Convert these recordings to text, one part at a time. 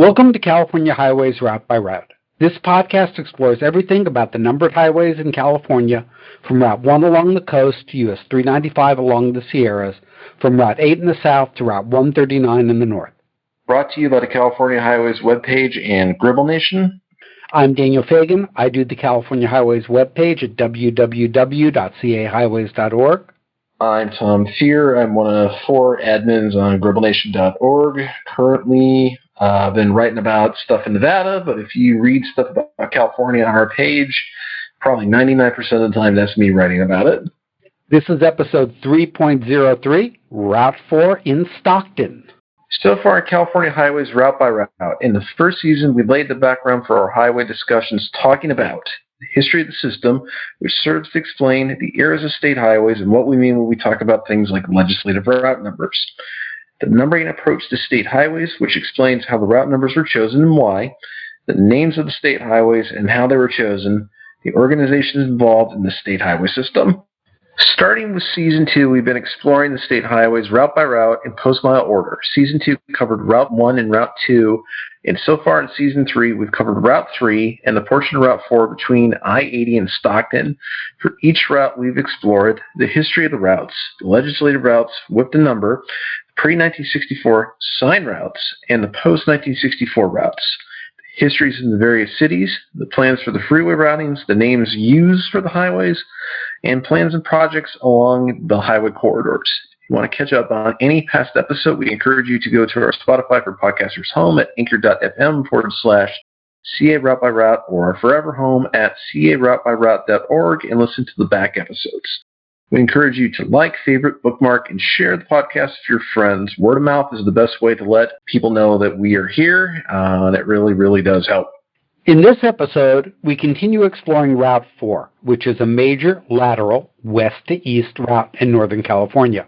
Welcome to California Highways Route by Route. This podcast explores everything about the numbered highways in California, from Route 1 along the coast to US 395 along the Sierras, from Route 8 in the south to Route 139 in the north. Brought to you by the California Highways webpage and Gribble Nation. I'm Daniel Fagan. I do the California Highways webpage at www.cahighways.org. I'm Tom Fear. I'm one of 4 admins on GribbleNation.org. Currently, I've been writing about stuff in Nevada, but if you read stuff about California on our page, probably 99% of the time that's me writing about it. This is episode 3.03, Route 4 in Stockton. So far in California Highways Route by Route, in the first season, we laid the background for our highway discussions talking about the history of the system, which serves to explain the eras of state highways and what we mean when we talk about things like legislative route numbers. The numbering approach to state highways, which explains how the route numbers were chosen and why, the names of the state highways and how they were chosen, the organizations involved in the state highway system. Starting with Season 2, we've been exploring the state highways route by route in post-mile order. Season 2 covered Route 1 and Route 2, and so far in Season 3, we've covered Route 3 and the portion of Route 4 between I-80 and Stockton. For each route, we've explored the history of the routes, the legislative routes with the number, pre-1964 sign routes, and the post-1964 routes. The histories in the various cities, the plans for the freeway routings, the names used for the highways, and plans and projects along the highway corridors. If you want to catch up on any past episode, we encourage you to go to our Spotify for Podcasters home at anchor.fm/CA Route by Route or our forever home at caroutebyroute.org and listen to the back episodes. We encourage you to like, favorite, bookmark, and share the podcast with your friends. Word of mouth is the best way to let people know that we are here. That really, really does help. In this episode, we continue exploring Route 4, which is a major lateral west-to-east route in Northern California.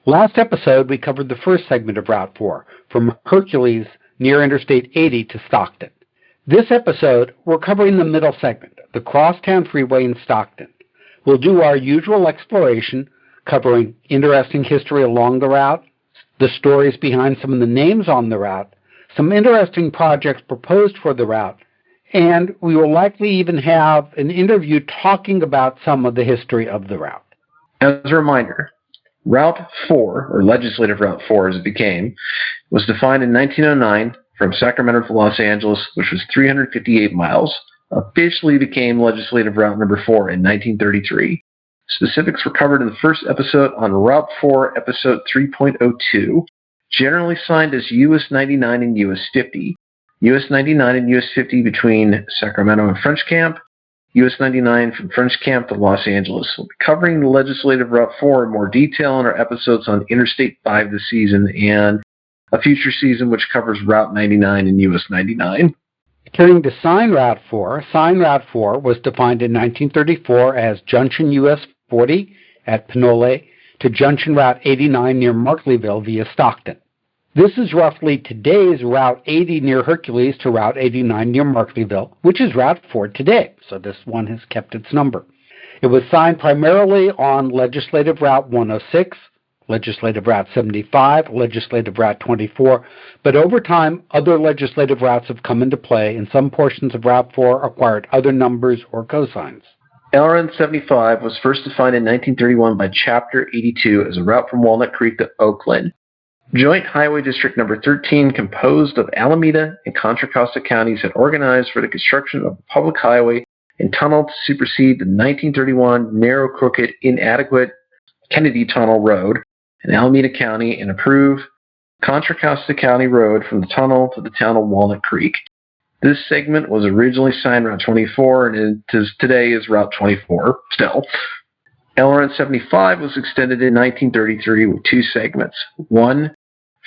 Last episode, we covered the first segment of Route 4, from Hercules near Interstate 80 to Stockton. This episode, we're covering the middle segment, the Crosstown Freeway in Stockton. We'll do our usual exploration, covering interesting history along the route, the stories behind some of the names on the route, some interesting projects proposed for the route, and we will likely even have an interview talking about some of the history of the route. As a reminder, Route 4, or Legislative Route 4 as it became, was defined in 1909 from Sacramento to Los Angeles, which was 358 miles, officially became Legislative Route Number 4 in 1933. Specifics were covered in the first episode on Route 4, Episode 3.02, generally signed as US 99 and US 50. US 99 and US 50 between Sacramento and French Camp, US 99 from French Camp to Los Angeles. We'll be covering the Legislative Route 4 in more detail in our episodes on Interstate 5 this season and a future season which covers Route 99 and US 99. Turning to Sign Route 4, Sign Route 4 was defined in 1934 as Junction US 40 at Pinole to Junction Route 89 near Markleeville via Stockton. This is roughly today's Route 80 near Hercules to Route 89 near Markleeville, which is Route 4 today, so this one has kept its number. It was signed primarily on Legislative Route 106, Legislative Route 75, Legislative Route 24, but over time, other legislative routes have come into play, and some portions of Route 4 acquired other numbers or cosigns. LRN 75 was first defined in 1931 by Chapter 82 as a route from Walnut Creek to Oakland. Joint Highway District Number 13, composed of Alameda and Contra Costa counties, had organized for the construction of a public highway and tunnel to supersede the 1931 narrow, crooked, inadequate Kennedy Tunnel Road in Alameda County and approve Contra Costa County Road from the tunnel to the town of Walnut Creek. This segment was originally signed Route 24 and today is Route 24 still. LRN 75 was extended in 1933 with 2 segments. One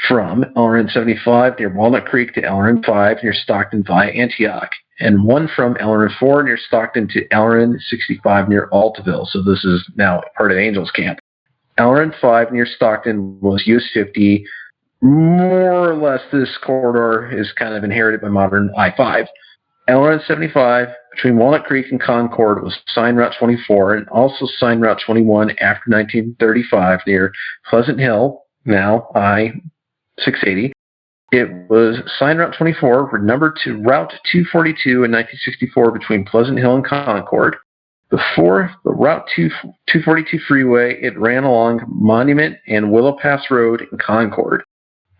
from LRN 75 near Walnut Creek to LRN 5 near Stockton via Antioch, and one from LRN 4 near Stockton to LRN 65 near Altaville, so this is now part of Angels Camp. LRN 5 near Stockton was US 50. More or less, this corridor is kind of inherited by modern I-5. LRN 75 between Walnut Creek and Concord was signed Route 24 and also signed Route 21 after 1935 near Pleasant Hill, now I-680, It was signed Route 24, renumbered to Route 242 in 1964 between Pleasant Hill and Concord. Before the Route 242 freeway, it ran along Monument and Willow Pass Road in Concord.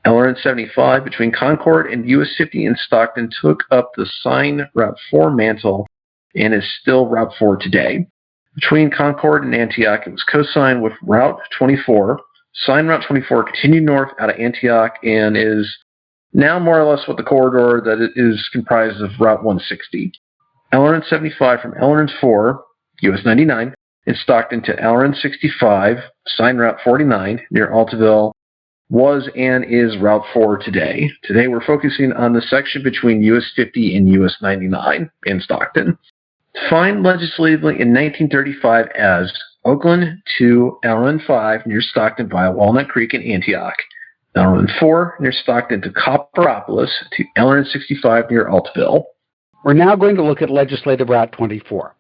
LRN 75 between Concord and US 50 in Stockton took up the signed Route 4 mantle and is still Route 4 today. Between Concord and Antioch, it was co-signed with Route 24. Signed Route 24 continued north out of Antioch and is now more or less what the corridor that it is comprised of Route 160. LRN 75 from LRN 4, US 99, in Stockton to LRN 65, signed Route 49 near Altaville, was and is Route 4 today. Today we're focusing on the section between US 50 and US 99 in Stockton. Defined legislatively in 1935 as Oakland to LRN 5 near Stockton via Walnut Creek in Antioch, LRN 4 near Stockton to Copperopolis to LRN 65 near Altaville. We're now going to look at Legislative Route 24.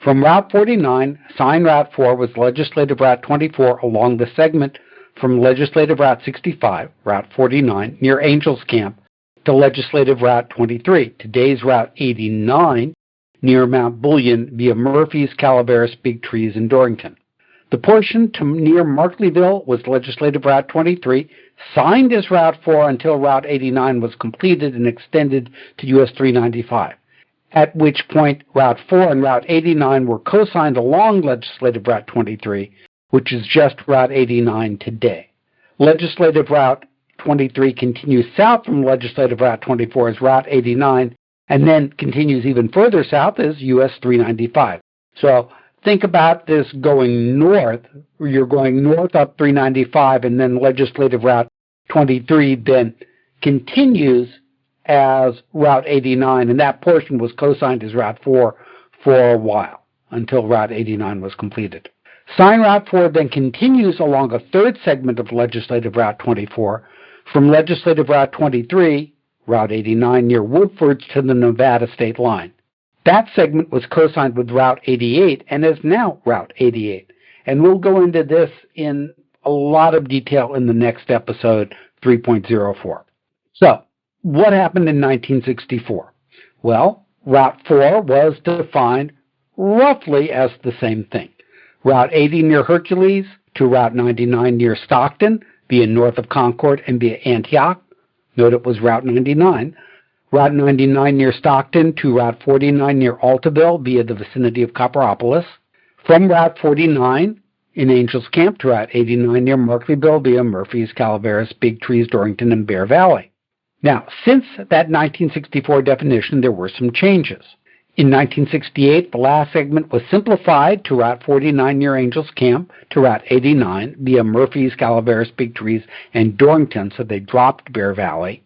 From Route 49, signed Route 4 was Legislative Route 24 along the segment from Legislative Route 65, Route 49, near Angels Camp, to Legislative Route 23, today's Route 89, near Mount Bullion via Murphy's, Calaveras, Big Trees, and Dorrington. The portion to near Markleyville was Legislative Route 23, signed as Route 4 until Route 89 was completed and extended to US 395, at which point Route 4 and Route 89 were co-signed along Legislative Route 23, which is just Route 89 today. Legislative Route 23 continues south from Legislative Route 24 as Route 89, and then continues even further south as US 395. So think about this going north. You're going north up 395, and then Legislative Route 23 then continues as Route 89, and that portion was co-signed as Route 4 for a while, until Route 89 was completed. Signed Route 4 then continues along a third segment of Legislative Route 24 from Legislative Route 23, Route 89 near Woodford to the Nevada state line. That segment was co-signed with Route 88 and is now Route 88. And we'll go into this in a lot of detail in the next episode, 3.04. So, what happened in 1964? Well, Route 4 was defined roughly as the same thing. Route 80 near Hercules to Route 99 near Stockton via north of Concord and via Antioch. Note it was Route 99. Route 99 near Stockton to Route 49 near Altaville via the vicinity of Copperopolis. From Route 49 in Angels Camp to Route 89 near Markleyville via Murphy's, Calaveras, Big Trees, Dorrington, and Bear Valley. Now, since that 1964 definition, there were some changes. In 1968, the last segment was simplified to Route 49 near Angels Camp to Route 89 via Murphy's, Calaveras, Big Trees, and Dorrington, so they dropped Bear Valley.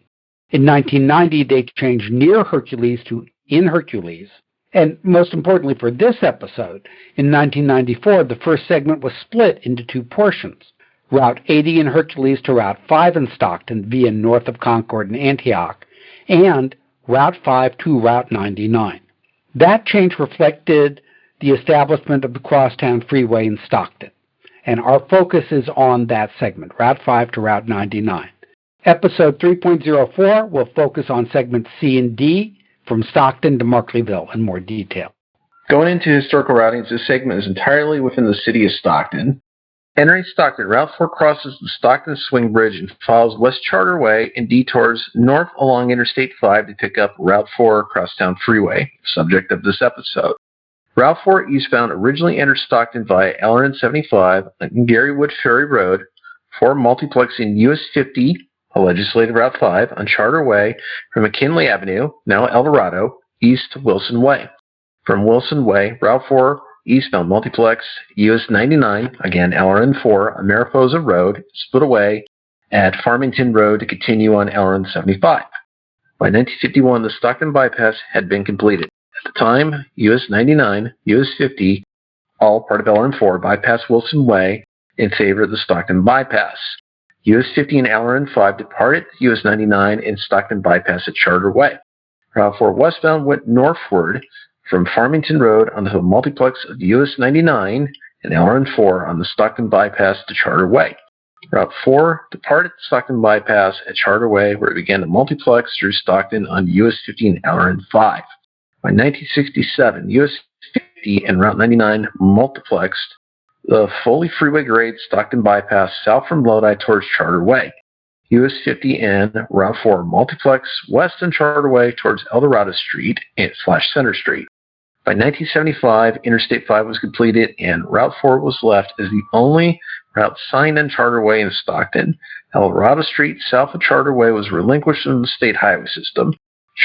In 1990, they changed near Hercules to in Hercules. And most importantly for this episode, in 1994, the first segment was split into two portions. Route 80 in Hercules to Route 5 in Stockton via north of Concord and Antioch, and Route 5 to Route 99. That change reflected the establishment of the Crosstown Freeway in Stockton, and our focus is on that segment, Route 5 to Route 99. Episode 3.04 will focus on segments C and D from Stockton to Markleyville in more detail. Going into historical routings, this segment is entirely within the city of Stockton. Entering Stockton, Route 4 crosses the Stockton Swing Bridge and follows West Charter Way and detours north along Interstate 5 to pick up Route 4 Crosstown Freeway, subject of this episode. Route 4 eastbound originally entered Stockton via LRN 75 on Garywood Ferry Road for multiplexing US 50, a legislative Route 5, on Charter Way from McKinley Avenue, now El Dorado, east to Wilson Way. From Wilson Way, Route 4 eastbound multiplex US 99, again LRN 4, on Mariposa Road, split away at Farmington Road to continue on LRN 75. By 1951, the Stockton bypass had been completed. At the time, US 99, US 50, all part of LRN 4, bypassed Wilson Way in favor of the Stockton bypass. US 50 and LRN 5 departed US 99 and Stockton bypass at Charter Way. Route 4 westbound went northward from Farmington Road on the multiplex of US 99 and LRN 4 on the Stockton bypass to Charter Way. Route 4 departed the Stockton bypass at Charterway, where it began to multiplex through Stockton on US 50 and LRN 5. By 1967, US 50 and Route 99 multiplexed the fully freeway-grade Stockton bypass south from Lodi towards Charterway. US 50 and Route 4 multiplex west on Charterway towards Eldorado Street / Center Street. By 1975, Interstate 5 was completed and Route 4 was left as the only route signed on Charterway in Stockton. Eldorado Street south of Charterway was relinquished from the state highway system.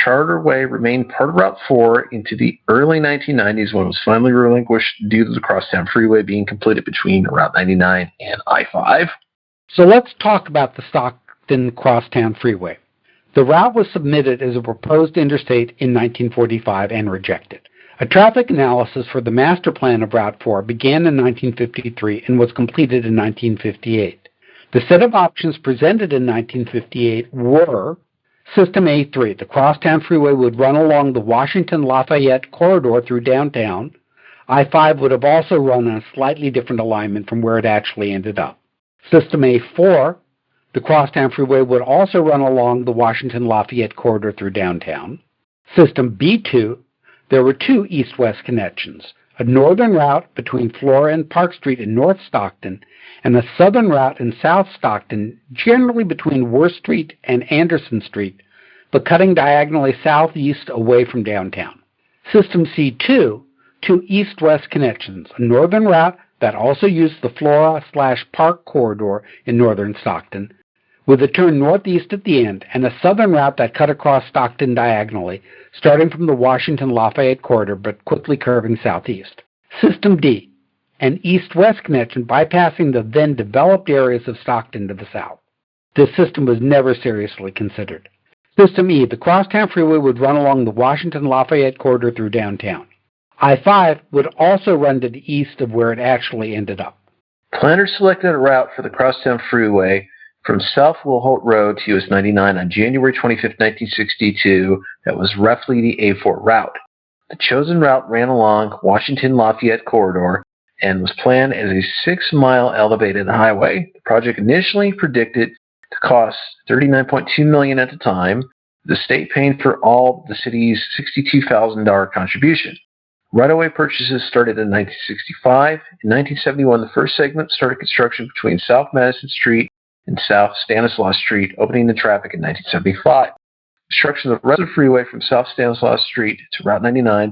Charterway remained part of Route 4 into the early 1990s when it was finally relinquished due to the Crosstown Freeway being completed between Route 99 and I-5. So let's talk about the Stockton Crosstown Freeway. The route was submitted as a proposed interstate in 1945 and rejected. A traffic analysis for the master plan of Route 4 began in 1953 and was completed in 1958. The set of options presented in 1958 were System A3. The Crosstown Freeway would run along the Washington-Lafayette corridor through downtown. I-5 would have also run on a slightly different alignment from where it actually ended up. System A4, the Crosstown Freeway would also run along the Washington-Lafayette corridor through downtown. System B2, there were two east-west connections, a northern route between Flora and Park Street in North Stockton, and a southern route in South Stockton, generally between Worth Street and Anderson Street, but cutting diagonally southeast away from downtown. System C2, two east-west connections, a northern route that also used the Flora/Park corridor in northern Stockton, with a turn northeast at the end, and a southern route that cut across Stockton diagonally, starting from the Washington-Lafayette corridor but quickly curving southeast. System D, an east-west connection bypassing the then-developed areas of Stockton to the south. This system was never seriously considered. System E, the Crosstown Freeway would run along the Washington-Lafayette corridor through downtown. I-5 would also run to the east of where it actually ended up. Planners selected a route for the Crosstown Freeway from South Wilholt Road to US 99 on January 25, 1962 that was roughly the A4 route. The chosen route ran along Washington-Lafayette corridor and was planned as a 6-mile elevated highway. The project initially predicted to cost $39.2 million at the time, the state paying for all the city's $62,000 contribution. Right-of-way purchases started in 1965. In 1971, the first segment started construction between South Madison Street and South Stanislaus Street, opening to traffic in 1975. Construction of the rest of the freeway from South Stanislaus Street to Route 99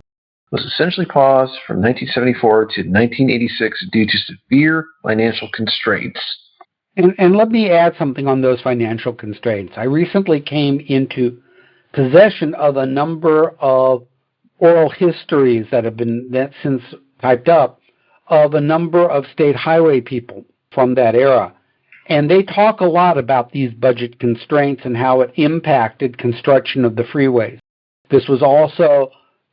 was essentially paused from 1974 to 1986 due to severe financial constraints. And let me add something on those financial constraints. I recently came into possession of a number of oral histories that have been since typed up of a number of state highway people from that era. And they talk a lot about these budget constraints and how it impacted construction of the freeways. This was also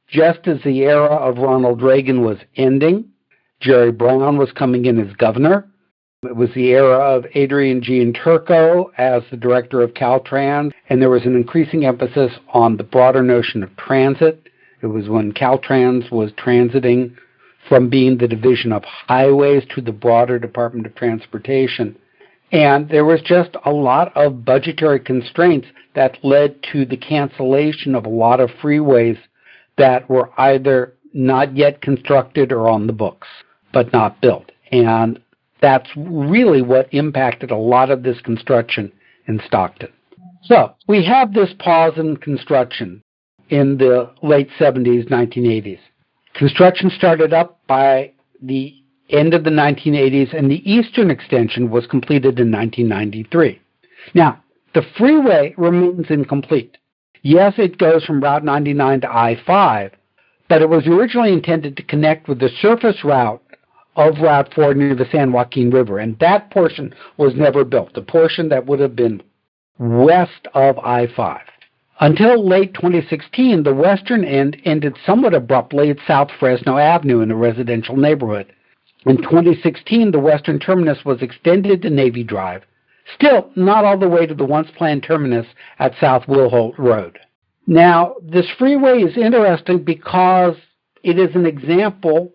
just as the era of Ronald Reagan was ending. Jerry Brown was coming in as governor. It was the era of Adrian Gianturco as the director of Caltrans, and there was an increasing emphasis on the broader notion of transit. It was when Caltrans was transiting from being the division of highways to the broader Department of Transportation. And there was just a lot of budgetary constraints that led to the cancellation of a lot of freeways that were either not yet constructed or on the books, but not built. And that's really what impacted a lot of this construction in Stockton. So we have this pause in construction in the late 70s, 1980s. Construction started up by the end of the 1980s, and the eastern extension was completed in 1993. Now, the freeway remains incomplete. Yes, it goes from Route 99 to I-5, but it was originally intended to connect with the surface route of Route 4 near the San Joaquin River, and that portion was never built, the portion that would have been west of I-5. Until late 2016, the western end ended somewhat abruptly at South Fresno Avenue in a residential neighborhood. In 2016, the western terminus was extended to Navy Drive, still not all the way to the once-planned terminus at South Wilholt Road. Now, this freeway is interesting because it is an example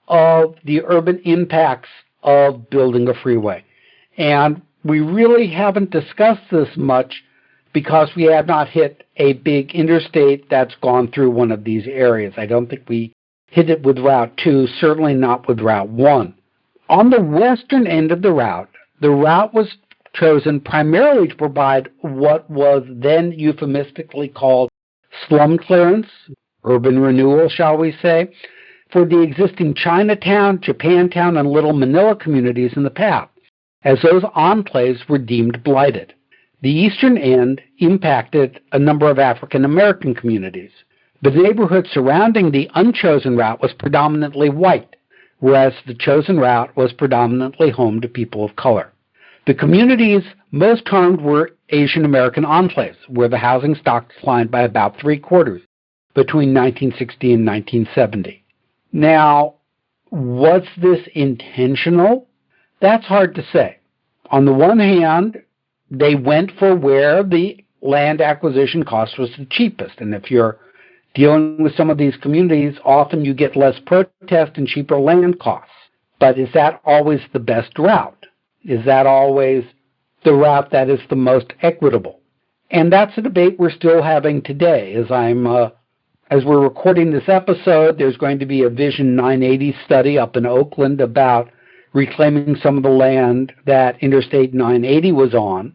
of the urban impacts of building a freeway. And we really haven't discussed this much because we have not hit a big interstate that's gone through one of these areas. I don't think we hit it with Route 2, certainly not with Route 1. On the western end of the route was chosen primarily to provide what was then euphemistically called slum clearance, urban renewal, shall we say, for the existing Chinatown, Japantown, and Little Manila communities in the path, as those enclaves were deemed blighted. The eastern end impacted a number of African American communities. The neighborhood surrounding the unchosen route was predominantly white, whereas the chosen route was predominantly home to people of color. The communities most harmed were Asian American enclaves, where the housing stock declined by about 3/4 between 1960 and 1970. Now, was this intentional? That's hard to say. On the one hand, they went for where the land acquisition cost was the cheapest, and if you're dealing with some of these communities, often you get less protest and cheaper land costs. But is that always the best route? Is that always the route that is the most equitable? And that's a debate we're still having today. As we're recording this episode, there's going to be a Vision 980 study up in Oakland about reclaiming some of the land that Interstate 980 was on,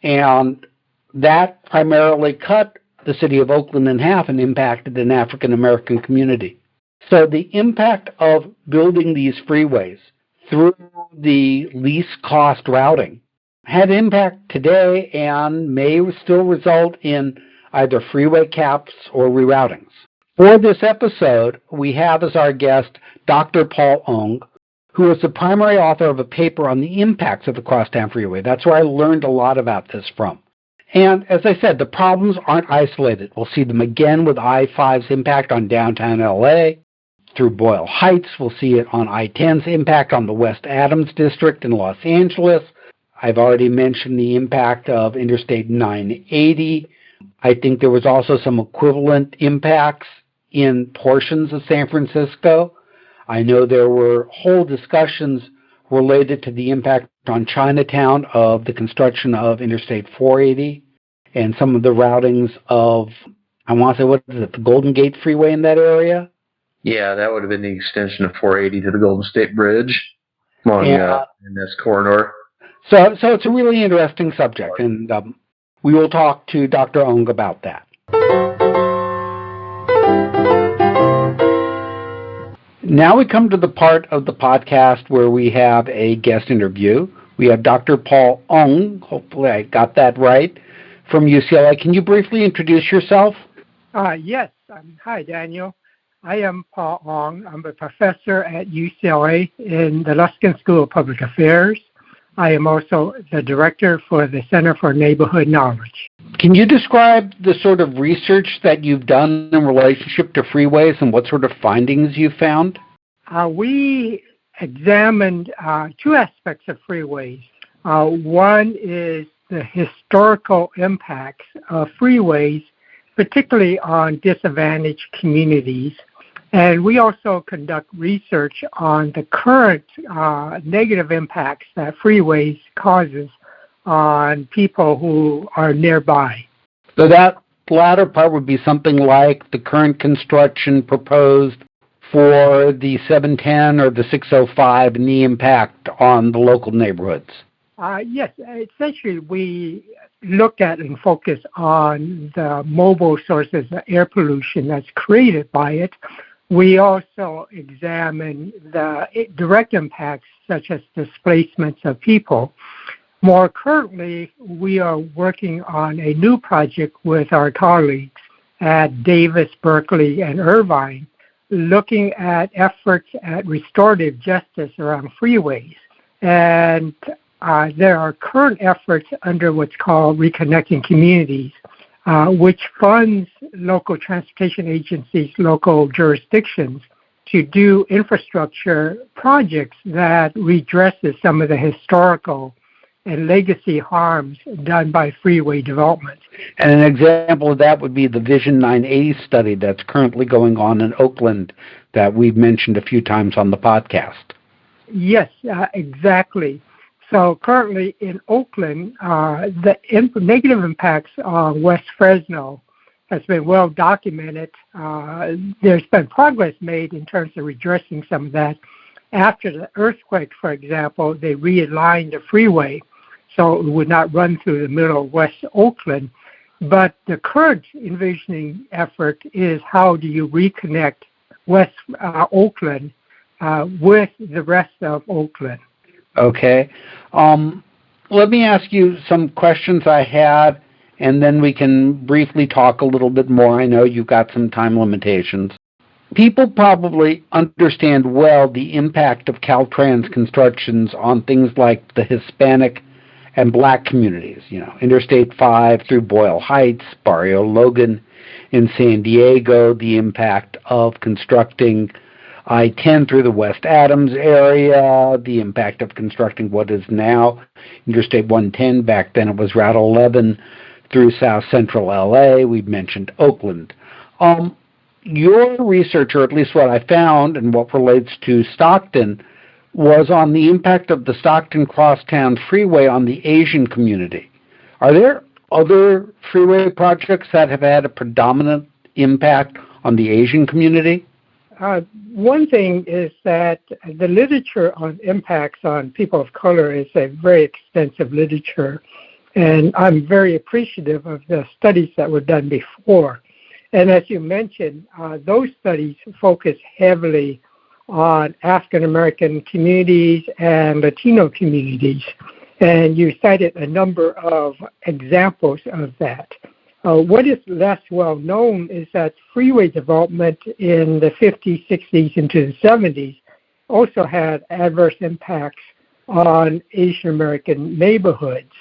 and that primarily cut the city of Oakland in half and impacted an African American community. So the impact of building these freeways through the least cost routing had impact today and may still result in either freeway caps or reroutings. For this episode, we have as our guest Dr. Paul Ong, who is the primary author of a paper on the impacts of the Crosstown Freeway. That's where I learned a lot about this from. And as I said, the problems aren't isolated. We'll see them again with I-5's impact on downtown LA. Through Boyle Heights, we'll see it on I-10's impact on the West Adams District in Los Angeles. I've already mentioned the impact of Interstate 980. I think there was also some equivalent impacts in portions of San Francisco. I know there were whole discussions related to the impact on Chinatown of the construction of Interstate 480 and some of the routings of, I want to say, what is it, the Golden Gate Freeway in that area? Yeah, that would have been the extension of 480 to the Golden State Bridge along in this corridor. So it's a really interesting subject, and we will talk to Dr. Ong about that. Now we come to the part of the podcast where we have a guest interview. We have Dr. Paul Ong, hopefully I got that right, from UCLA. Can you briefly introduce yourself? Yes. Hi, Daniel. I am Paul Ong. I'm a professor at UCLA in the Luskin School of Public Affairs. I am also the director for the Center for Neighborhood Knowledge. Can you describe the sort of research that you've done in relationship to freeways and what sort of findings you found? We examined two aspects of freeways. One is the historical impacts of freeways, particularly on disadvantaged communities. And we also conduct research on the current negative impacts that freeways causes on people who are nearby. So that latter part would be something like the current construction proposed for the 710 or the 605 and the impact on the local neighborhoods. Yes, essentially we look at and focus on the mobile sources of air pollution that's created by it. We also examine the direct impacts, such as displacements of people. More currently, we are working on a new project with our colleagues at Davis, Berkeley, and Irvine, looking at efforts at restorative justice around freeways. And there are current efforts under what's called Reconnecting Communities, which funds local transportation agencies, local jurisdictions, to do infrastructure projects that redresses some of the historical and legacy harms done by freeway development. And an example of that would be the Vision 980 study that's currently going on in Oakland that we've mentioned a few times on the podcast. Yes, exactly. So currently in Oakland, the negative impacts on West Fresno has been well documented. There's been progress made in terms of redressing some of that. After the earthquake, for example, they realigned the freeway so it would not run through the middle of West Oakland. But the current envisioning effort is how do you reconnect West Oakland with the rest of Oakland. Okay. Let me ask you some questions I had, and then we can briefly talk a little bit more. I know you've got some time limitations. People probably understand well the impact of Caltrans constructions on things like the Hispanic and Black communities, Interstate 5 through Boyle Heights, Barrio Logan in San Diego, the impact of constructing I-10 through the West Adams area, the impact of constructing what is now Interstate 110. Back then it was Route 11 through South Central LA. We've mentioned Oakland. Your research, or at least what I found and what relates to Stockton, was on the impact of the Stockton Crosstown Freeway on the Asian community. Are there other freeway projects that have had a predominant impact on the Asian community? One thing is that the literature on impacts on people of color is a very extensive literature, and I'm very appreciative of the studies that were done before. And as you mentioned, those studies focus heavily on African American communities and Latino communities. And you cited a number of examples of that. What is less well known is that freeway development in the 50s, 60s, into the 70s also had adverse impacts on Asian American neighborhoods.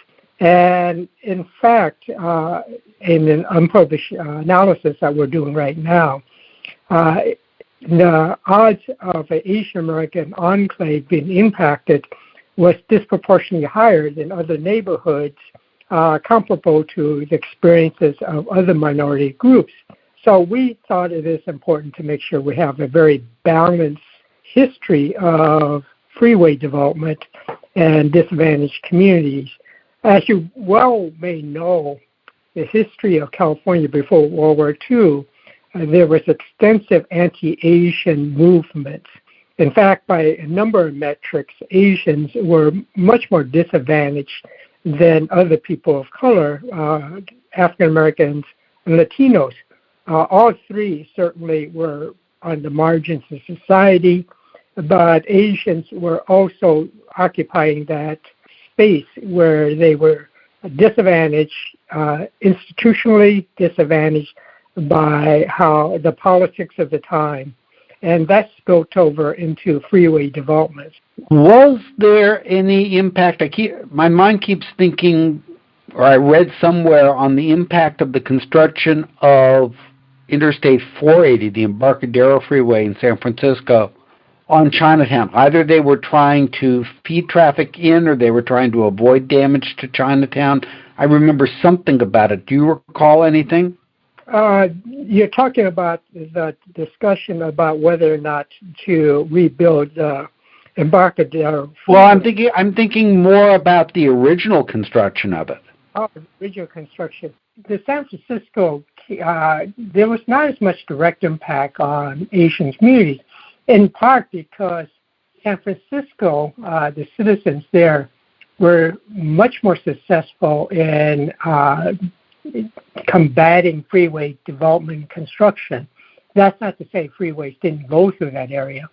And in fact, in an unpublished analysis that we're doing right now, the odds of an Asian American enclave being impacted was disproportionately higher than other neighborhoods comparable to the experiences of other minority groups. So we thought it is important to make sure we have a very balanced history of freeway development and disadvantaged communities. As you well may know, the history of California before World War II, there was extensive anti-Asian movements. In fact, by a number of metrics, Asians were much more disadvantaged than other people of color, African Americans and Latinos. All three certainly were on the margins of society, but Asians were also occupying that space where they were disadvantaged, institutionally disadvantaged by how the politics of the time, and that spilled over into freeway development. Was there any impact? My mind keeps thinking, or I read somewhere, on the impact of the construction of Interstate 480, the Embarcadero Freeway in San Francisco, on Chinatown. Either they were trying to feed traffic in or they were trying to avoid damage to Chinatown. I remember something about it. Do you recall anything? You're talking about the discussion about whether or not to rebuild Embarcadero. Well, I'm thinking more about the original construction of it. Oh, original construction. The San Francisco, there was not as much direct impact on Asian communities, in part because San Francisco, the citizens there, were much more successful in combating freeway development and construction. That's not to say freeways didn't go through that area,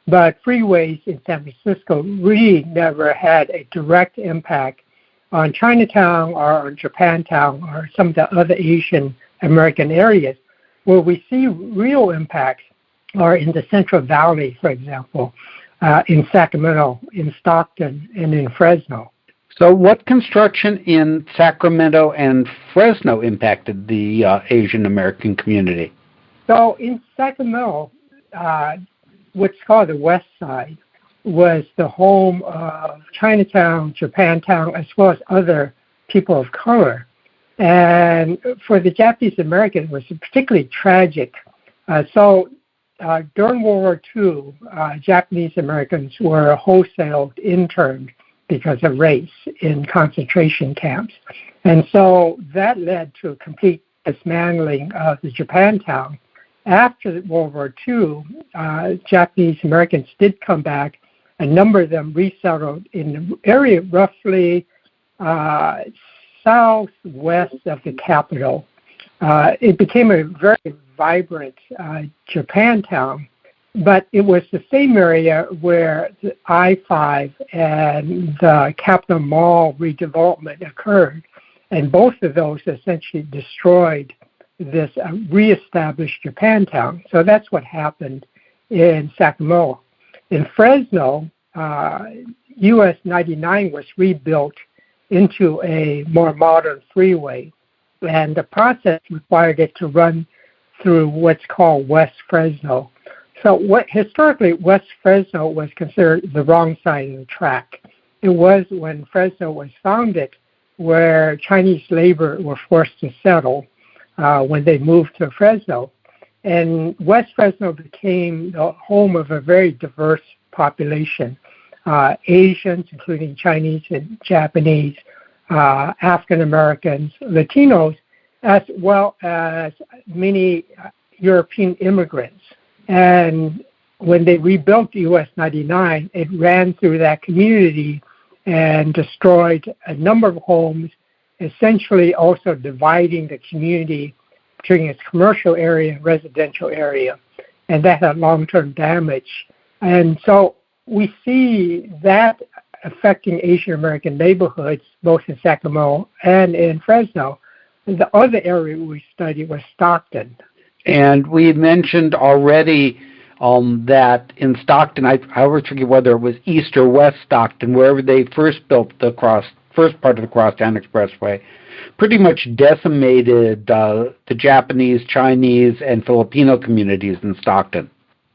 but freeways in San Francisco really never had a direct impact on Chinatown or on Japantown or some of the other Asian American areas. Where we see real impacts are in the Central Valley, for example, in Sacramento, in Stockton, and in Fresno. So what construction in Sacramento and Fresno impacted the Asian American community? So in Sacramento, what's called the West Side was the home of Chinatown, Japantown, as well as other people of color. And for the Japanese Americans, it was particularly tragic. During World War II, Japanese Americans were wholesale interned because of race in concentration camps. And so that led to a complete dismantling of the Japantown. After World War II, Japanese Americans did come back. A number of them resettled in the area roughly southwest of the capital. It became a very vibrant Japantown, but it was the same area where the I-5 and the Capitol Mall redevelopment occurred, and both of those essentially destroyed this reestablished Japantown. So that's what happened in Sacramento. In Fresno, US 99 was rebuilt into a more modern freeway, and the process required it to run through what's called West Fresno. So historically, West Fresno was considered the wrong side of the track. It was when Fresno was founded where Chinese labor were forced to settle when they moved to Fresno. And West Fresno became the home of a very diverse population, Asians, including Chinese and Japanese, African Americans, Latinos, as well as many European immigrants. And when they rebuilt US 99, it ran through that community and destroyed a number of homes, essentially also dividing the community between its commercial area and residential area. And that had long-term damage. And so we see that affecting Asian American neighborhoods, both in Sacramento and in Fresno. The other area we studied was Stockton. And we mentioned already that in Stockton, I always forget whether it was East or West Stockton, wherever they first built the first part of the Crosstown Expressway, pretty much decimated the Japanese, Chinese, and Filipino communities in Stockton.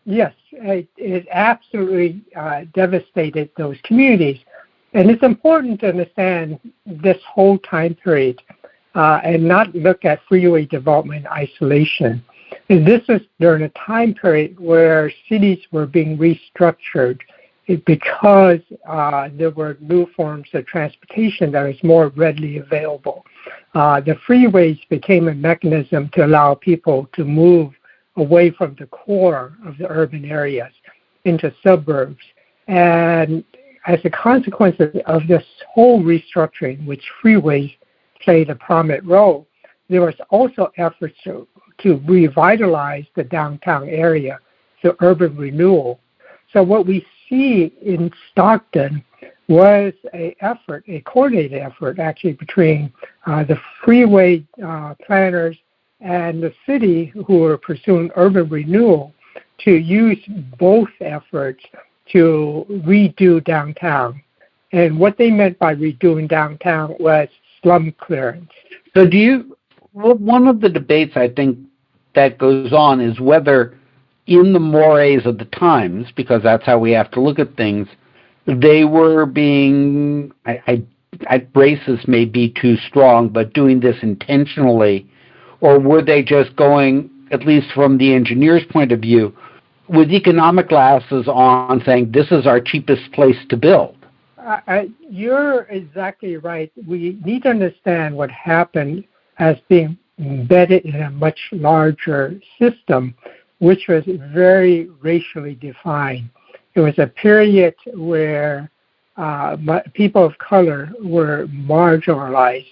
Yes, it absolutely devastated those communities. And it's important to understand this whole time period and not look at freeway development in isolation. And this is during a time period where cities were being restructured because there were new forms of transportation that was more readily available. The freeways became a mechanism to allow people to move away from the core of the urban areas into suburbs. And as a consequence of this whole restructuring, which freeways played a prominent role, there was also efforts to revitalize the downtown area through urban renewal. So what we see in Stockton was a coordinated effort actually between the freeway planners and the city who were pursuing urban renewal to use both efforts to redo downtown. And what they meant by redoing downtown was slum clearance. So one of the debates I think that goes on is whether in the mores of the times, because that's how we have to look at things, they were being, racist may be too strong, but doing this intentionally, or were they just going, at least from the engineer's point of view, with economic glasses on, saying this is our cheapest place to build? You're exactly right. We need to understand what happened as being embedded in a much larger system, which was very racially defined. It was a period where people of color were marginalized.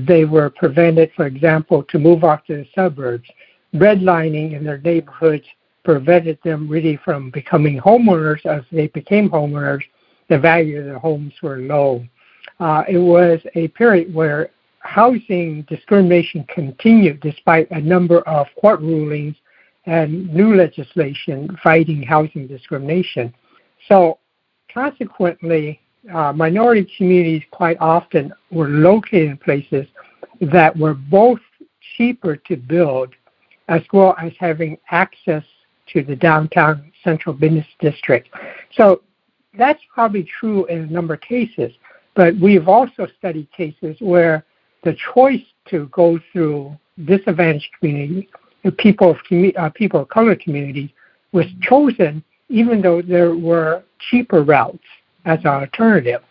They were prevented, for example, to move off to the suburbs. Redlining in their neighborhoods prevented them really from becoming homeowners. As they became homeowners, the value of their homes were low. It was a period where housing discrimination continued despite a number of court rulings and new legislation fighting housing discrimination. So consequently, minority communities quite often were located in places that were both cheaper to build as well as having access to the downtown central business district. So that's probably true in a number of cases, but we've also studied cases where the choice to go through disadvantaged communities, people of color communities, was chosen even though there were cheaper routes as an alternative.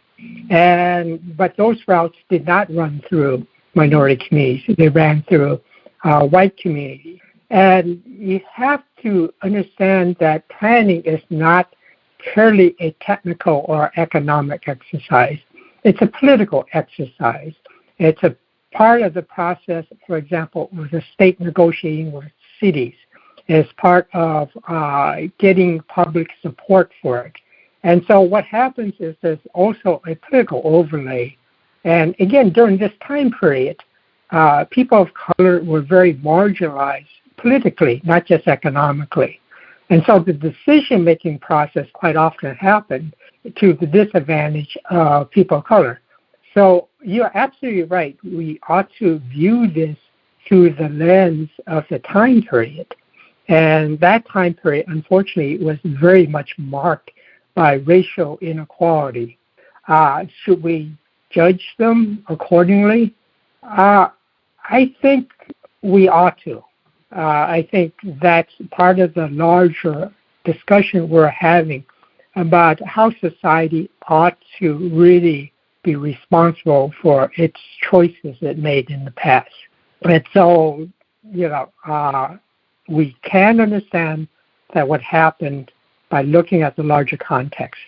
But those routes did not run through minority communities. They ran through white communities. And you have to understand that planning is not purely a technical or economic exercise. It's a political exercise. It's a part of the process, for example, with the state negotiating with cities. It's part of getting public support for it. And so what happens is there's also a political overlay. And again, during this time period, people of color were very marginalized politically, not just economically. And so the decision-making process quite often happened to the disadvantage of people of color. So you're absolutely right. We ought to view this through the lens of the time period. And that time period, unfortunately, was very much marked by racial inequality. Should we judge them accordingly? I think we ought to. I think that's part of the larger discussion we're having about how society ought to really be responsible for its choices it made in the past. And so, we can understand that what happened by looking at the larger context.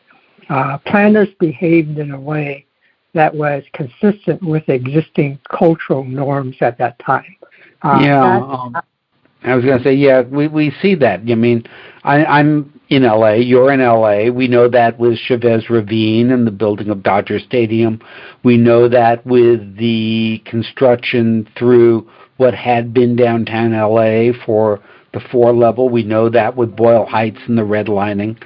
Planners behaved in a way that was consistent with existing cultural norms at that time. I was going to say, we see that. I mean, I'm in L.A., you're in L.A. We know that with Chavez Ravine and the building of Dodger Stadium. We know that with the construction through what had been downtown L.A. for the 4-level. We know that with Boyle Heights and the redlining.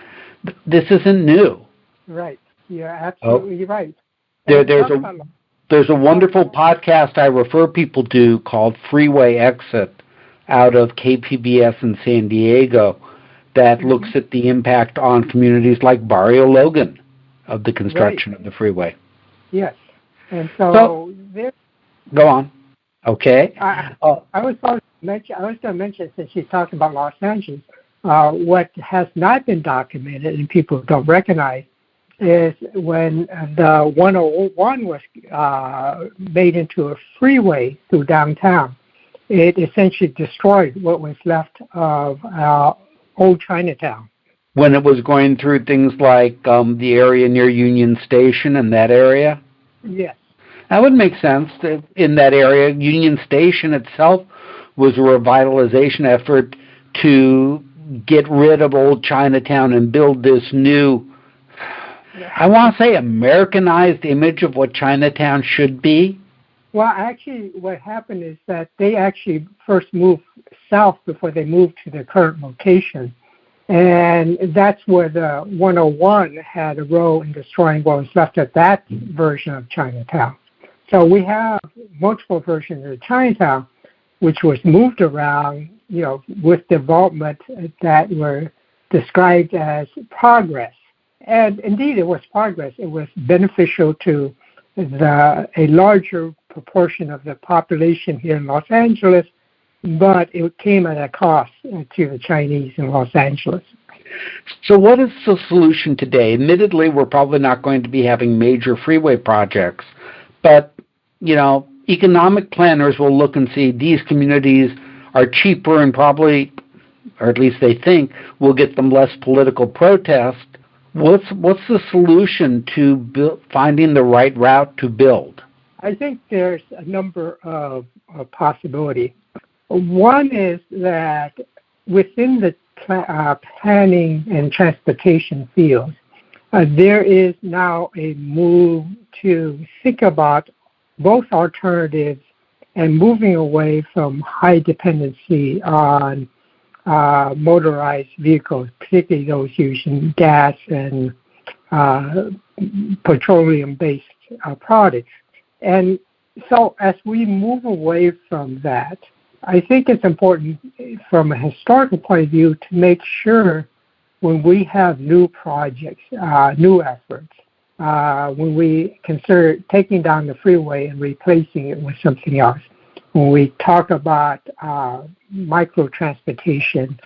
This isn't new. Right. You're absolutely right. There's a wonderful podcast I refer people to called Freeway Exit out of KPBS in San Diego that looks at the impact on communities like Barrio Logan of the construction of the freeway. Yes. And so go on. Okay. I was going to mention, since you talked about Los Angeles, what has not been documented and people don't recognize is when the 101 was made into a freeway through downtown, it essentially destroyed what was left of old Chinatown. When it was going through things like the area near Union Station and that area? Yes. That would make sense. In that area, Union Station itself was a revitalization effort to get rid of old Chinatown and build this new, I want to say, Americanized image of what Chinatown should be. Well, actually, what happened is that they actually first moved south before they moved to their current location. And that's where the 101 had a role in destroying what was left of that version of Chinatown. So we have multiple versions of Chinatown, which was moved around, with development that were described as progress. And indeed, it was progress. It was beneficial to a larger proportion of the population here in Los Angeles, but it came at a cost to the Chinese in Los Angeles. So what is the solution today? Admittedly, we're probably not going to be having major freeway projects, but, economic planners will look and see these communities are cheaper and probably, or at least they think, will get them less political protest. What's the solution to finding the right route to build? I think there's a number of possibilities. One is that within the planning and transportation field, there is now a move to think about both alternatives and moving away from high dependency on motorized vehicles, particularly those using gas and petroleum-based products. And so as we move away from that, I think it's important from a historical point of view to make sure when we have new projects, new efforts, when we consider taking down the freeway and replacing it with something else, when we talk about micro-transportation,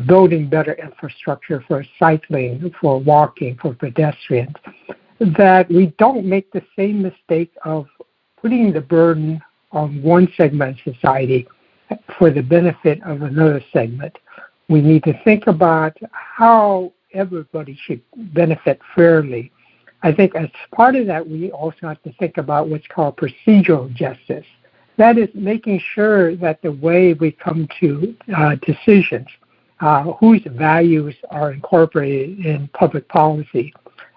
building better infrastructure for cycling, for walking, for pedestrians, that we don't make the same mistake of putting the burden on one segment of society for the benefit of another segment. We need to think about how everybody should benefit fairly. I think as part of that, we also have to think about what's called procedural justice. That is making sure that the way we come to decisions, whose values are incorporated in public policy,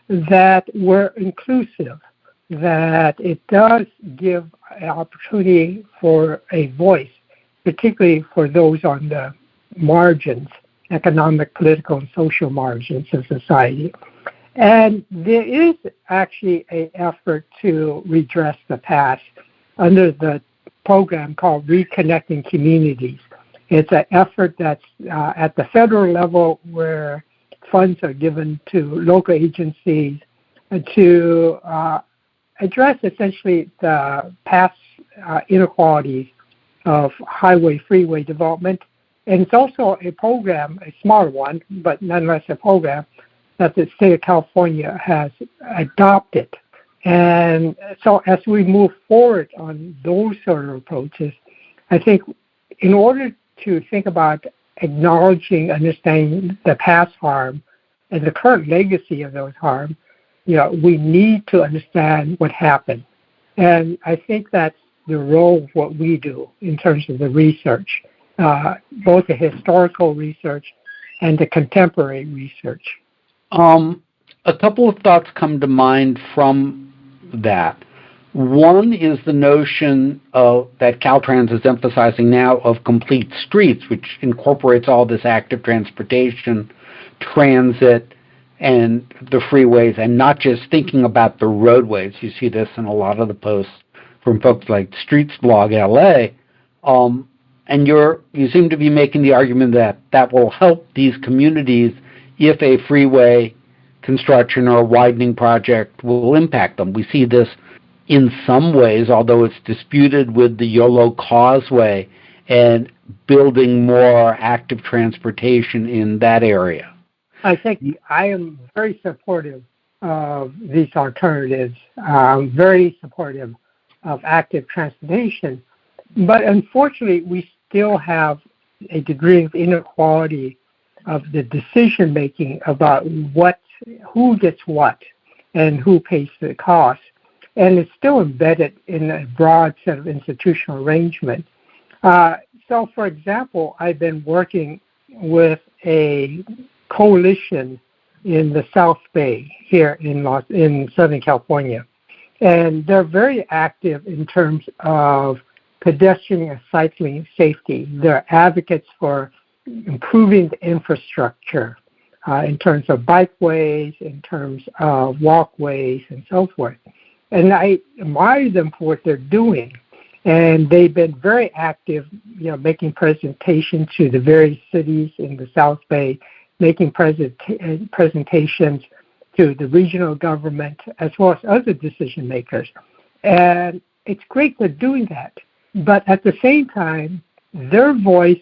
that we're inclusive, that it does give an opportunity for a voice, particularly for those on the margins, economic, political, and social margins of society. And there is actually an effort to redress the past under the program called Reconnecting Communities. It's an effort that's at the federal level where funds are given to local agencies to address essentially the past inequalities of highway, freeway development. And it's also a program, a smaller one, but nonetheless a program that the state of California has adopted. And so as we move forward on those sort of approaches, I think in order to think about acknowledging, understanding the past harm and the current legacy of those harm, we need to understand what happened. And I think that's the role of what we do in terms of the research, both the historical research and the contemporary research. A couple of thoughts come to mind from that. One is the notion that Caltrans is emphasizing now of complete streets, which incorporates all this active transportation, transit, and the freeways, and not just thinking about the roadways. You see this in a lot of the posts from folks like Streets Blog LA, and you seem to be making the argument that will help these communities if a freeway construction or a widening project will impact them. We see this in some ways, although it's disputed with the Yolo Causeway and building more active transportation in that area. I think I am very supportive of these alternatives. I'm very supportive of active transportation. But unfortunately, we still have a degree of inequality of the decision-making about who gets what and who pays the cost. And it's still embedded in a broad set of institutional arrangement. So, for example, I've been working with a coalition in the South Bay here in Southern California. And they're very active in terms of pedestrian and cycling safety. They're advocates for improving the infrastructure in terms of bikeways, in terms of walkways, and so forth. And I admire them for what they're doing. And they've been very active, making presentations to the various cities in the South Bay, making presentations to the regional government as well as other decision makers. And it's great they're doing that. But at the same time, their voice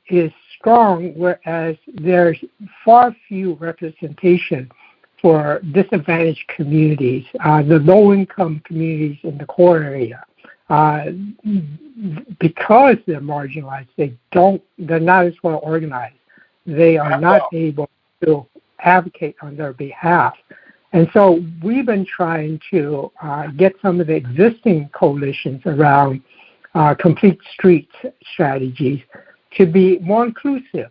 is strong, whereas there's far few representation for disadvantaged communities, the low-income communities in the core area. Because they're marginalized, they're not as well organized. They are not able to advocate on their behalf. And so we've been trying to get some of the existing coalitions around complete streets strategies to be more inclusive.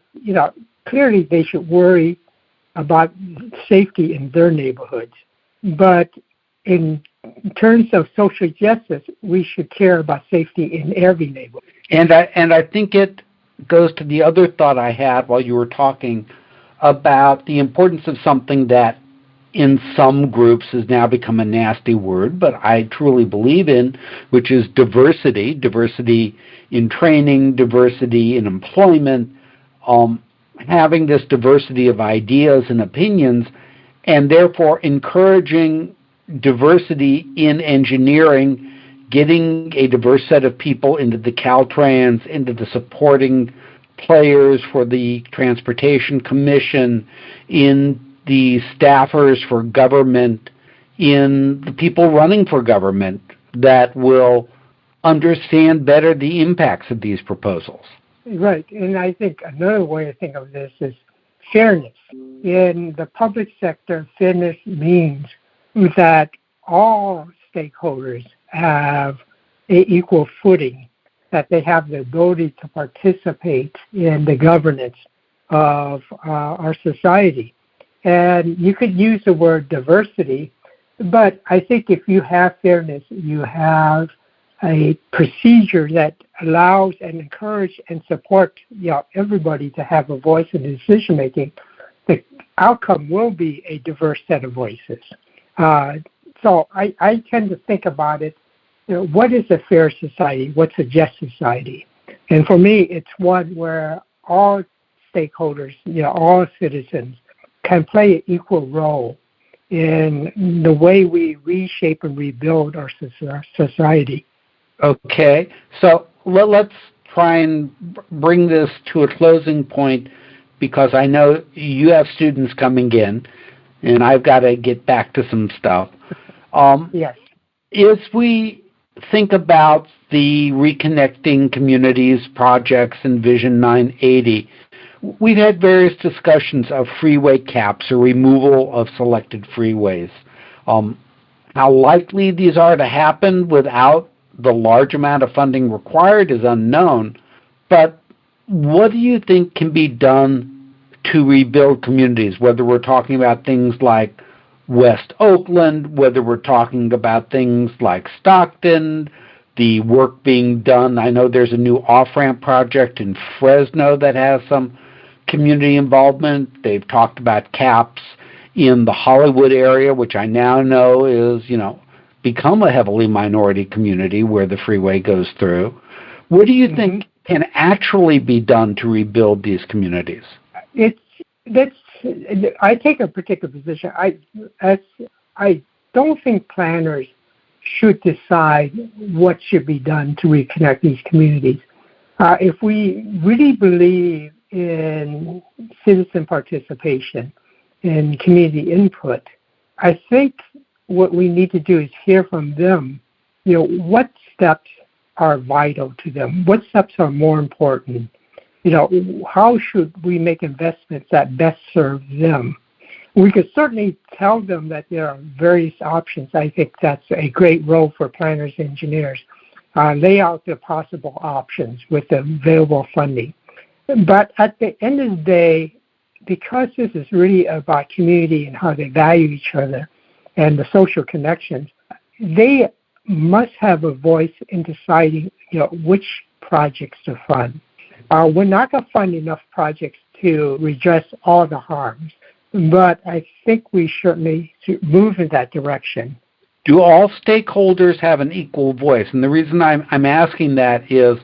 Clearly they should worry about safety in their neighborhoods. But in terms of social justice, we should care about safety in every neighborhood. And I think it goes to the other thought I had while you were talking about the importance of something that in some groups has now become a nasty word, but I truly believe in, which is diversity. Diversity in training, diversity in employment, having this diversity of ideas and opinions, and therefore encouraging diversity in engineering, getting a diverse set of people into the Caltrans, into the supporting players for the Transportation Commission, in the staffers for government, in the people running for government that will understand better the impacts of these proposals. Right. And I think another way to think of this is fairness. In the public sector, fairness means that all stakeholders have an equal footing, that they have the ability to participate in the governance of our society. And you could use the word diversity, but I think if you have fairness, you have a procedure that allows and encourages and supports everybody to have a voice in decision making. The outcome will be a diverse set of voices. So I tend to think about it, what is a fair society? What's a just society? And for me, it's one where all stakeholders, all citizens can play an equal role in the way we reshape and rebuild our society. Okay, so let's try and bring this to a closing point, because I know you have students coming in, and I've got to get back to some stuff. Yes. If we think about the Reconnecting Communities projects in Vision 980, we've had various discussions of freeway caps or removal of selected freeways. How likely these are to happen without the large amount of funding required is unknown, but what do you think can be done to rebuild communities, whether we're talking about things like West Oakland, whether we're talking about things like Stockton, the work being done? I know there's a new off-ramp project in Fresno that has some community involvement. They've talked about caps in the Hollywood area, which I now know is, become a heavily minority community where the freeway goes through. What do you think can actually be done to rebuild these communities? I take a particular position. I don't think planners should decide what should be done to reconnect these communities. If we really believe in citizen participation and community input, I think what we need to do is hear from them, what steps are vital to them, what steps are more important, how should we make investments that best serve them. We could certainly tell them that there are various options. I think that's a great role for planners and engineers. Lay out the possible options with the available funding. But at the end of the day, because this is really about community and how they value each other and the social connections, they must have a voice in deciding, which projects to fund. We're not going to fund enough projects to redress all the harms, but I think we certainly should move in that direction. Do all stakeholders have an equal voice? And the reason I'm asking that is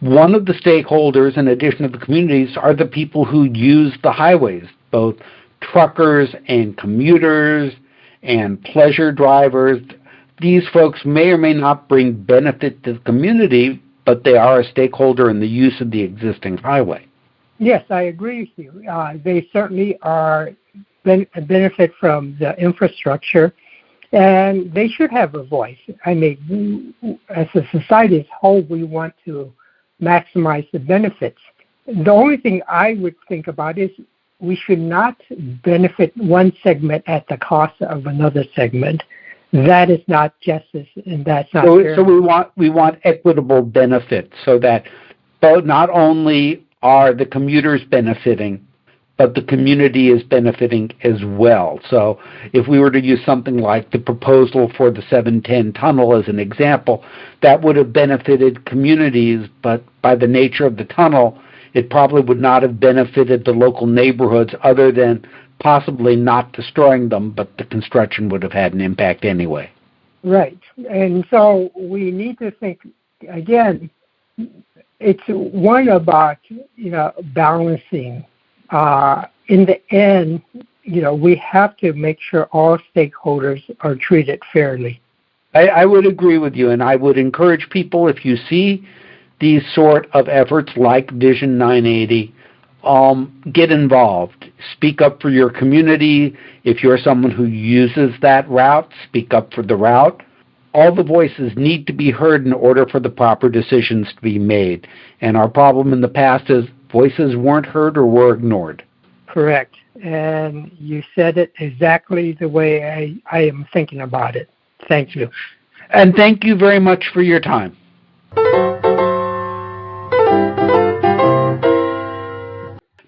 one of the stakeholders, in addition to the communities, are the people who use the highways, both truckers and commuters and pleasure drivers. These folks may or may not bring benefit to the community, but they are a stakeholder in the use of the existing highway. Yes, I agree with you. They certainly are benefit from the infrastructure, and they should have a voice. I mean, as a society as a whole, we want to maximize the benefits. The only thing I would think about is we should not benefit one segment at the cost of another segment. That is not justice, and that's not fair. So we want equitable benefits, so that both not only are the commuters benefiting, but the community is benefiting as well. So if we were to use something like the proposal for the 710 tunnel as an example, that would have benefited communities, but by the nature of the tunnel, it probably would not have benefited the local neighborhoods, other than possibly not destroying them, but the construction would have had an impact anyway. Right. And so we need to think, again, it's one about, balancing. In the end, we have to make sure all stakeholders are treated fairly. I would agree with you, and I would encourage people, if you see these sort of efforts like Vision 980, get involved. Speak up for your community. If you're someone who uses that route, speak up for the route. All the voices need to be heard in order for the proper decisions to be made. And our problem in the past is voices weren't heard or were ignored. Correct. And you said it exactly the way I am thinking about it. Thank you. And thank you very much for your time.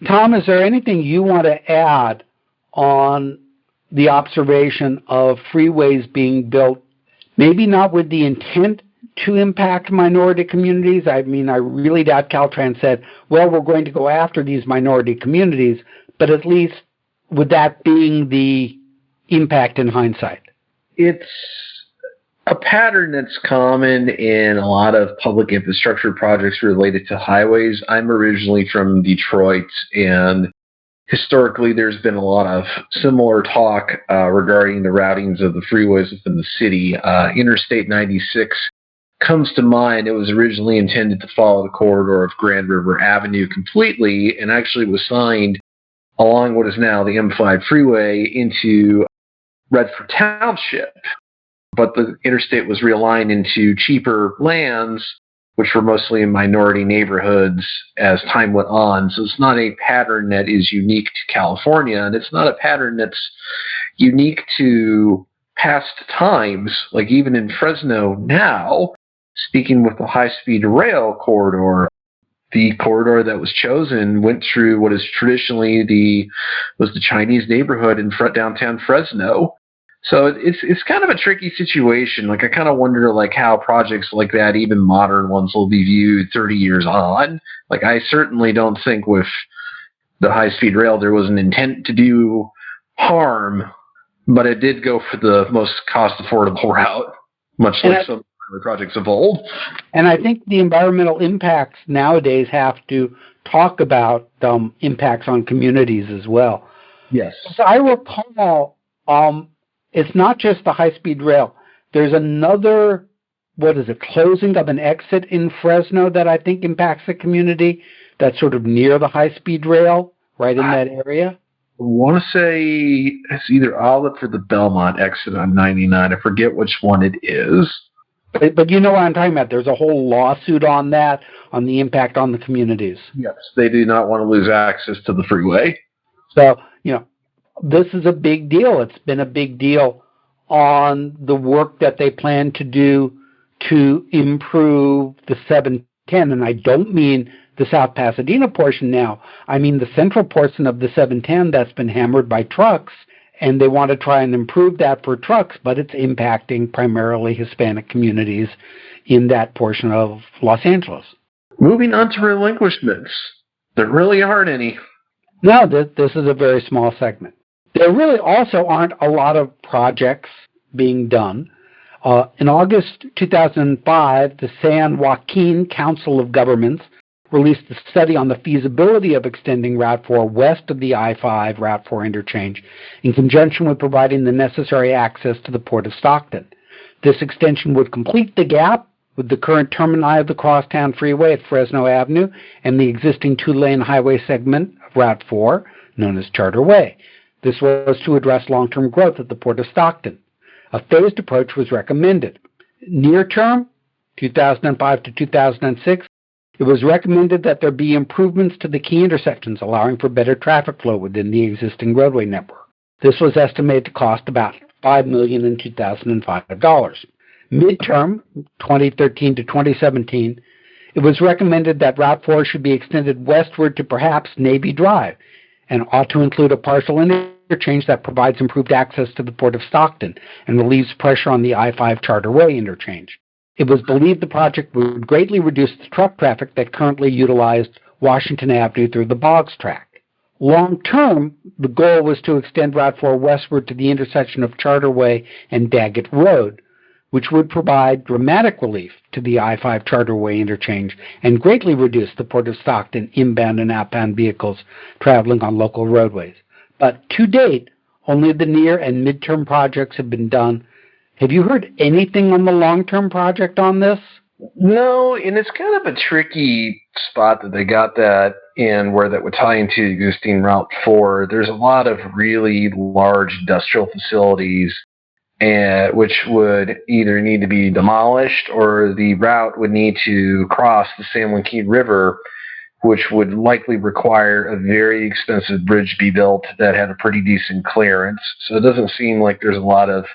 Tom, is there anything you want to add on the observation of freeways being built, maybe not with the intent to impact minority communities? I mean, I really doubt Caltrans said, well, we're going to go after these minority communities, but at least with that being the impact in hindsight. It's a pattern that's common in a lot of public infrastructure projects related to highways. I'm originally from Detroit, and historically there's been a lot of similar talk regarding the routings of the freeways within the city. Interstate 96 comes to mind. It was originally intended to follow the corridor of Grand River Avenue completely, and actually was signed along what is now the M5 freeway into Redford Township. But the interstate was realigned into cheaper lands, which were mostly in minority neighborhoods as time went on. So it's not a pattern that is unique to California, and it's not a pattern that's unique to past times. Like even in Fresno now, speaking with the high-speed rail corridor, the corridor that was chosen went through what is traditionally the Chinese neighborhood in downtown Fresno. So it's kind of a tricky situation. Like I kind of wonder like how projects like that, even modern ones, will be viewed 30 years on. Like I certainly don't think with the high-speed rail there was an intent to do harm, but it did go for the most cost-affordable route, much like some other projects of old. And I think the environmental impacts nowadays have to talk about impacts on communities as well. Yes. So I recall it's not just the high-speed rail. There's another, closing of an exit in Fresno that I think impacts the community that's sort of near the high-speed rail, right in that area. I want to say it's either Olive or the Belmont exit on 99. I forget which one it is. But you know what I'm talking about. There's a whole lawsuit on that, on the impact on the communities. Yes, they do not want to lose access to the freeway. So, this is a big deal. It's been a big deal on the work that they plan to do to improve the 710. And I don't mean the South Pasadena portion now. I mean the central portion of the 710 that's been hammered by trucks, and they want to try and improve that for trucks, but it's impacting primarily Hispanic communities in that portion of Los Angeles. Moving on to relinquishments. There really aren't any. No, this is a very small segment. There really also aren't a lot of projects being done. In August 2005, the San Joaquin Council of Governments released a study on the feasibility of extending Route 4 west of the I-5 Route 4 interchange in conjunction with providing the necessary access to the Port of Stockton. This extension would complete the gap with the current termini of the Crosstown Freeway at Fresno Avenue and the existing two-lane highway segment of Route 4, known as Charter Way. This was to address long-term growth at the Port of Stockton. A phased approach was recommended. Near term, 2005 to 2006, it was recommended that there be improvements to the key intersections, allowing for better traffic flow within the existing roadway network. This was estimated to cost about $5 million in 2005. Midterm, 2013 to 2017, it was recommended that Route 4 should be extended westward to perhaps Navy Drive and ought to include a partial interchange that provides improved access to the Port of Stockton and relieves pressure on the I-5 Charter Way interchange. It was believed the project would greatly reduce the truck traffic that currently utilized Washington Avenue through the Boggs track. Long term, the goal was to extend Route 4 westward to the intersection of Charter Way and Daggett Road, which would provide dramatic relief to the I-5 Charter Way interchange and greatly reduce the Port of Stockton inbound and outbound vehicles traveling on local roadways. But to date, only the near and midterm projects have been done. Have you heard anything on the long-term project on this? No, and it's kind of a tricky spot that they got that in where that would tie into existing Route 4, there's a lot of really large industrial facilities which would either need to be demolished or the route would need to cross the San Joaquin River, which would likely require a very expensive bridge be built that had a pretty decent clearance. So it doesn't seem like there's a lot of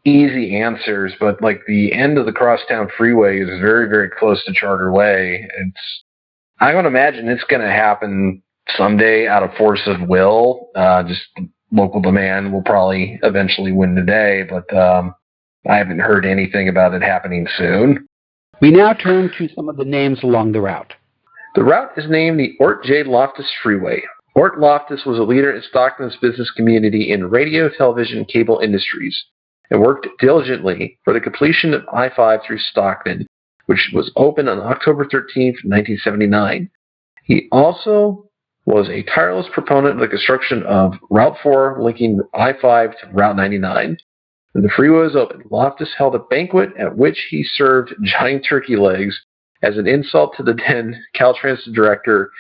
easy answers, but like the end of the crosstown freeway is very, very close to Charter Way. I would imagine it's going to happen someday out of force of will. Just local demand will probably eventually win the day, but I haven't heard anything about it happening soon. We now turn to some of the names along the route. The route is named the Ort J. Loftus Freeway. Ort Loftus was a leader in Stockton's business community in radio, television, and cable industries, and worked diligently for the completion of I-5 through Stockton, which was opened on October 13th, 1979. He also was a tireless proponent of the construction of Route 4 linking I-5 to Route 99. When the freeway was opened, Loftus held a banquet at which he served giant turkey legs as an insult to the then Caltrans director,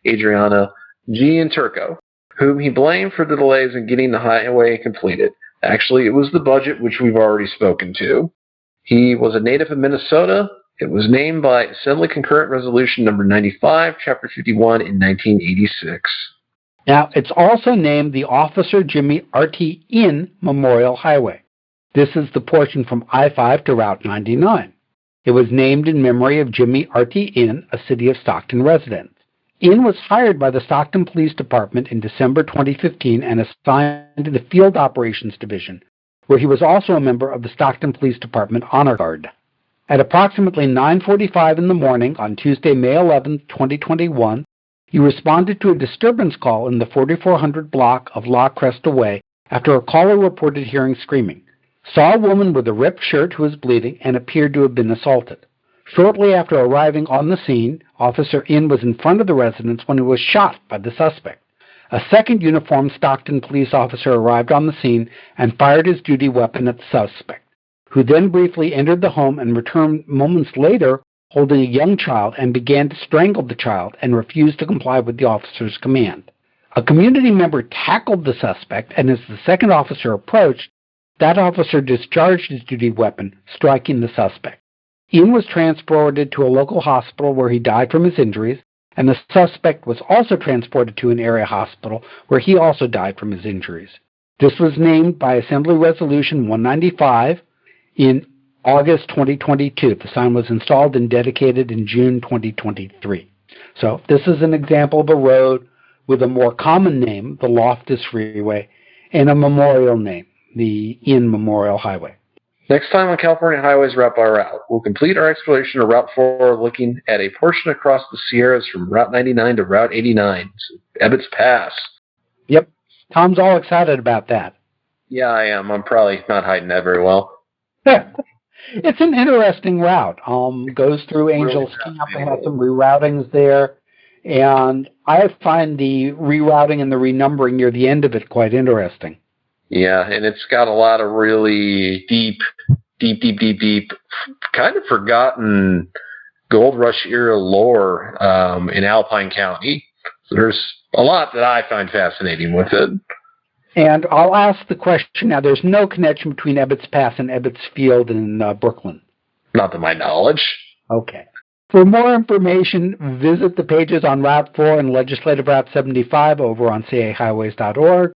Adriana Gianturco, whom he blamed for the delays in getting the highway completed. Actually, it was the budget, which we've already spoken to. He was a native of Minnesota. It was named by Assembly Concurrent Resolution number 95, Chapter 51 in 1986. Now, it's also named the Officer Jimmy R.T. Inn Memorial Highway. This is the portion from I-5 to Route 99. It was named in memory of Jimmy R.T. Inn, a City of Stockton resident. Inn was hired by the Stockton Police Department in December 2015 and assigned to the Field Operations Division, where he was also a member of the Stockton Police Department Honor Guard. At approximately 9:45 in the morning on Tuesday, May 11, 2021, he responded to a disturbance call in the 4400 block of La Cresta Way after a caller reported hearing screaming, saw a woman with a ripped shirt who was bleeding and appeared to have been assaulted. Shortly after arriving on the scene, Officer Inn was in front of the residence when he was shot by the suspect. A second uniformed Stockton police officer arrived on the scene and fired his duty weapon at the suspect, who then briefly entered the home and returned moments later holding a young child and began to strangle the child and refused to comply with the officer's command. A community member tackled the suspect, and as the second officer approached, that officer discharged his duty weapon, striking the suspect. Ian was transported to a local hospital where he died from his injuries, and the suspect was also transported to an area hospital where he also died from his injuries. This was named by Assembly Resolution 195 in August 2022. The sign was installed and dedicated in June 2023. So this is an example of a road with a more common name, the Loftus Freeway, and a memorial name, the Inn Memorial Highway. Next time on California Highways Route by Route, we'll complete our exploration of Route 4 looking at a portion across the Sierras from Route 99 to Route 89, Ebbets Pass. Yep. Tom's all excited about that. Yeah, I am. I'm probably not hiding that very well. It's an interesting route. Goes through Angels Camp. They have some reroutings there. And I find the rerouting and the renumbering near the end of it quite interesting. Yeah, and it's got a lot of really deep, kind of forgotten Gold Rush era lore in Alpine County. So there's a lot that I find fascinating with it. And I'll ask the question now. There's no connection between Ebbets Pass and Ebbets Field in Brooklyn. Not to my knowledge. Okay. For more information, visit the pages on Route 4 and Legislative Route 75 over on cahighways.org.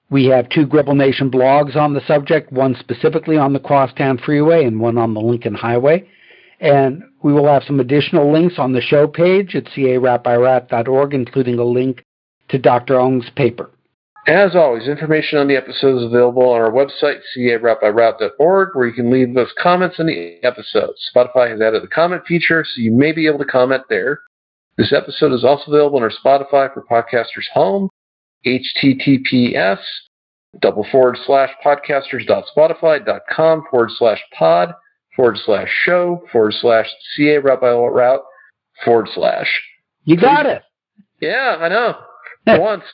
We have 2 Gribble Nation blogs on the subject, one specifically on the Crosstown Freeway and one on the Lincoln Highway. And we will have some additional links on the show page at caroutbyroute.org, including a link to Dr. Ong's paper. As always, information on the episode is available on our website, caroutbyroute.org, where you can leave us comments on the episode. Spotify has added the comment feature, so you may be able to comment there. This episode is also available on our Spotify for Podcasters Home, https://podcasters.spotify.com/pod/show/ca-route. You got it. Yeah, I know. For once.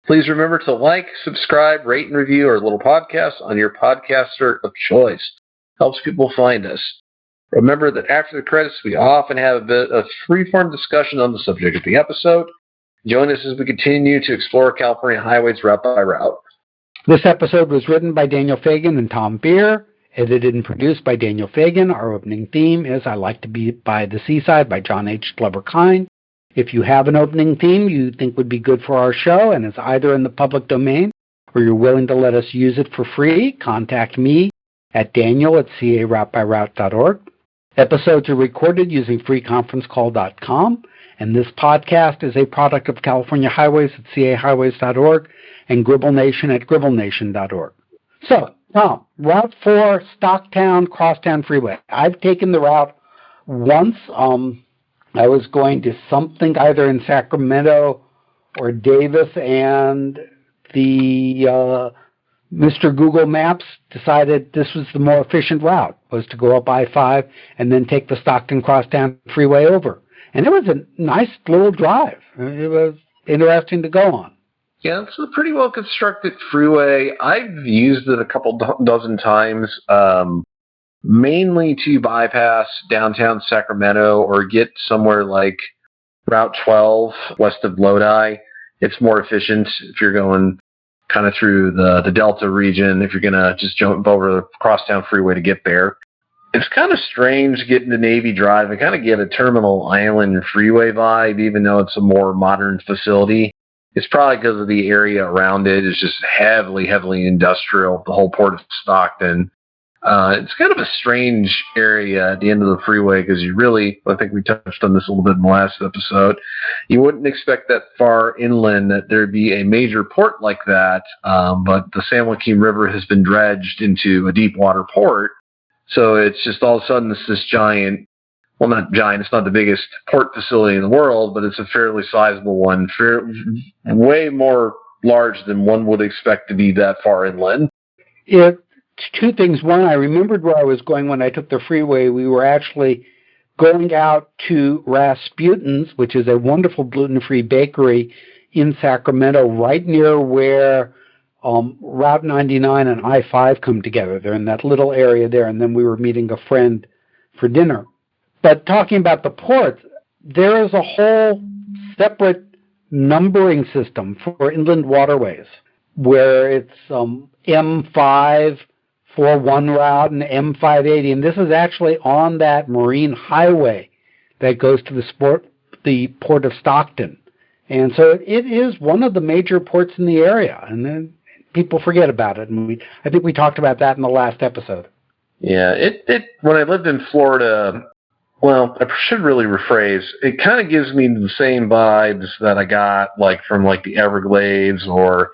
Please remember to like, subscribe, rate, and review our little podcast on your podcaster of choice. Helps people find us. Remember that after the credits, we often have a bit of free-form discussion on the subject of the episode. Join us as we continue to explore California highways route by route. This episode was written by Daniel Fagan and Tom Beer, edited and produced by Daniel Fagan. Our opening theme is I Like to Be by the Seaside by John H. Glover-Kine. If you have an opening theme you think would be good for our show and it's either in the public domain or you're willing to let us use it for free, contact me at daniel@caroutebyroute.org. Episodes are recorded using freeconferencecall.com, and this podcast is a product of California Highways at cahighways.org and Gribble Nation at gribblnation.org. So, Tom, Route 4, Stockton, Crosstown Freeway. I've taken the route once. I was going to something either in Sacramento or Davis, and the Mr. Google Maps decided this was the more efficient route, was to go up I-5 and then take the Stockton Crosstown Freeway over. And it was a nice little drive. It was interesting to go on. Yeah, it's a pretty well-constructed freeway. I've used it a couple dozen times, mainly to bypass downtown Sacramento or get somewhere like Route 12 west of Lodi. It's more efficient if you're going kind of through the Delta region, if you're going to just jump over the Crosstown Freeway to get there. It's kind of strange getting to Navy Drive. I kind of get a Terminal Island freeway vibe, even though it's a more modern facility. It's probably because of the area around it. It's just heavily industrial, the whole port of Stockton. It's kind of a strange area at the end of the freeway because you really, I think we touched on this a little bit in the last episode, you wouldn't expect that far inland that there'd be a major port like that, but the San Joaquin River has been dredged into a deep water port, so it's just all of a sudden it's this giant, well, not giant, it's not the biggest port facility in the world, but it's a fairly sizable one, way more large than one would expect to be that far inland. Two things. One, I remembered where I was going when I took the freeway. We were actually going out to Rasputin's, which is a wonderful gluten-free bakery in Sacramento, right near where Route 99 and I-5 come together. They're in that little area there, and then we were meeting a friend for dinner. But talking about the ports, there is a whole separate numbering system for inland waterways, where it's M5 for one route and M580, and this is actually on that marine highway that goes to the port of Stockton. And so it is one of the major ports in the area, and then people forget about it. And I think we talked about that in the last episode. Yeah, when I lived in Florida, well, I should really rephrase, it kind of gives me the same vibes that I got from the Everglades or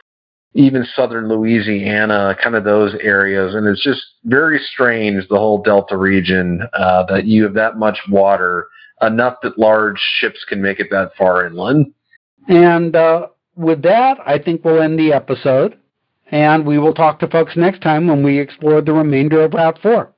even southern Louisiana, kind of those areas. And it's just very strange, the whole Delta region, that you have that much water, enough that large ships can make it that far inland. And with that, I think we'll end the episode. And we will talk to folks next time when we explore the remainder of Route 4.